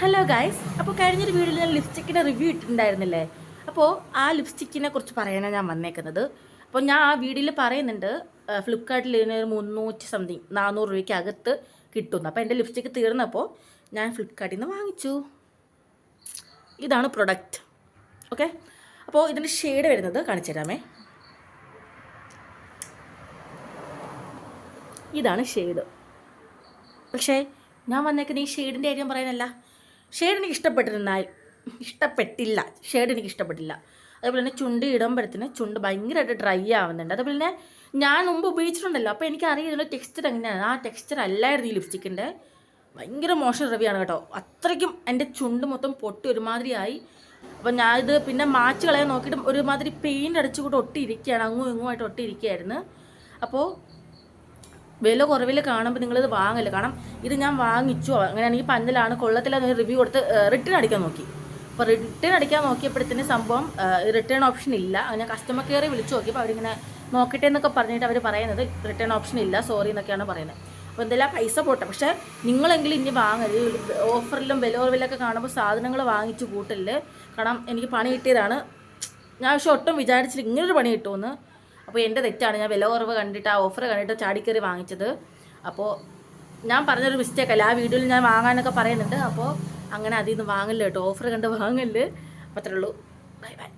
Hello guys, അപ്പോൾ കഴിഞ്ഞൊരു വീഡിയോയിൽ ഞാൻ ലിപ്സ്റ്റിക്കിൻ്റെ റിവ്യൂ ഇട്ടിട്ടുണ്ടായിരുന്നില്ലേ? അപ്പോൾ ആ ലിപ്സ്റ്റിക്കിനെ കുറിച്ച് പറയാനാണ് ഞാൻ വന്നേക്കുന്നത്. അപ്പോൾ ഞാൻ ആ വീഡിയോയിൽ പറയുന്നുണ്ട് ഫ്ലിപ്കാർട്ടിൽ ഇതിനൊരു 300 സംതിങ് 400 രൂപയ്ക്ക് അകത്ത് കിട്ടുന്നു. അപ്പോൾ എൻ്റെ ലിപ്സ്റ്റിക്ക് തീർന്നപ്പോൾ ഞാൻ ഫ്ലിപ്കാർട്ടിൽ നിന്ന് വാങ്ങിച്ചു. ഇതാണ് പ്രൊഡക്റ്റ്. ഓക്കെ, അപ്പോൾ ഇതിൻ്റെ ഷെയ്ഡ് വരുന്നത് കാണിച്ചു തരാമേ. ഇതാണ് ഷെയ്ഡ്. പക്ഷേ ഞാൻ വന്നേക്കുന്നത് ഈ ഷെയ്ഡിൻ്റെ കാര്യം പറയാനല്ല. ഷെയ്ഡ് എനിക്ക് ഇഷ്ടപ്പെട്ടില്ല. ഷെയ്ഡ് എനിക്ക് ഇഷ്ടപ്പെട്ടില്ല. അതേപോലെ തന്നെ ചുണ്ട് ഇടുമ്പോഴത്തേന് ചുണ്ട് ഭയങ്കരമായിട്ട് ഡ്രൈ ആവുന്നുണ്ട്. അതേപോലെ തന്നെ ഞാൻ മുമ്പ് ഉപയോഗിച്ചിട്ടുണ്ടല്ലോ, അപ്പോൾ എനിക്കറിയാം ഇതിൻ്റെ ടെക്സ്ചർ എങ്ങനെയാണ്. ആ ടെക്സ്ചർ അല്ലായിരുന്നു ഈ ലിപ്സ്റ്റിക്കിൻ്റെ. ഭയങ്കര മോശം റിവ്യൂ ആണ് കേട്ടോ. അത്രയ്ക്കും എൻ്റെ ചുണ്ട് മൊത്തം പൊട്ടി ഒരുമാതിരിയായി. അപ്പോൾ ഞാനിത് പിന്നെ മാച്ച് കളയാൻ നോക്കിയിട്ട് ഒരുമാതിരി പെയിൻ്റ് അടിച്ചുകൂടെ ഒട്ടിയിരിക്കുകയാണ്, അങ്ങും ഇങ്ങുമായിട്ട് ഒട്ടിയിരിക്കുകയായിരുന്നു. അപ്പോൾ വില കുറവിൽ കാണുമ്പോൾ നിങ്ങളിത് വാങ്ങല്ലേ. കാരണം ഇത് ഞാൻ വാങ്ങിച്ചു, അങ്ങനെയാണെങ്കിൽ പഞ്ഞലാണ് കൊള്ളത്തിലെന്ന് റിവ്യൂ കൊടുത്ത് റിട്ടേൺ അടിക്കാൻ നോക്കി. അപ്പോൾ റിട്ടേൺ അടിക്കാൻ നോക്കിയപ്പോഴത്തേന് സംഭവം റിട്ടേൺ ഓപ്ഷൻ ഇല്ല. അങ്ങനെ കസ്റ്റമർ കെയറെ വിളിച്ചു നോക്കിയപ്പോൾ അവരിങ്ങനെ നോക്കട്ടെ എന്നൊക്കെ പറഞ്ഞിട്ട് അവർ പറയുന്നത് റിട്ടേൺ ഓപ്ഷൻ ഇല്ല, സോറി എന്നൊക്കെയാണ് പറയുന്നത്. അപ്പോൾ എന്തെല്ലാം പൈസ പോട്ടെ. പക്ഷേ നിങ്ങളെങ്കിലും ഇനി വാങ്ങരുത്. ഓഫറിലും വില കുറവിലൊക്കെ കാണുമ്പോൾ സാധനങ്ങൾ വാങ്ങിച്ച് കൂട്ടല്. കാരണം എനിക്ക് പണി കിട്ടിയതാണ്. ഞാൻ പക്ഷെ ഒട്ടും വിചാരിച്ചില്ല ഇങ്ങനൊരു പണി കിട്ടുമെന്ന്. അപ്പോൾ എൻ്റെ തെറ്റാണ്. ഞാൻ വില കുറവ് കണ്ടിട്ട് ആ ഓഫർ കണ്ടിട്ട് ചാടിക്കറി വാങ്ങിച്ചത്. അപ്പോൾ ഞാൻ പറഞ്ഞൊരു മിസ്റ്റേക്കല്ല. ആ വീഡിയോയിൽ ഞാൻ വാങ്ങാനൊക്കെ പറയുന്നുണ്ട്. അപ്പോൾ അങ്ങനെ അതിൽ നിന്ന് വാങ്ങല് കേട്ടോ. ഓഫർ കണ്ട് വാങ്ങല്. അപ്പോൾ അത്രേ ഉള്ളൂ. Bye bye.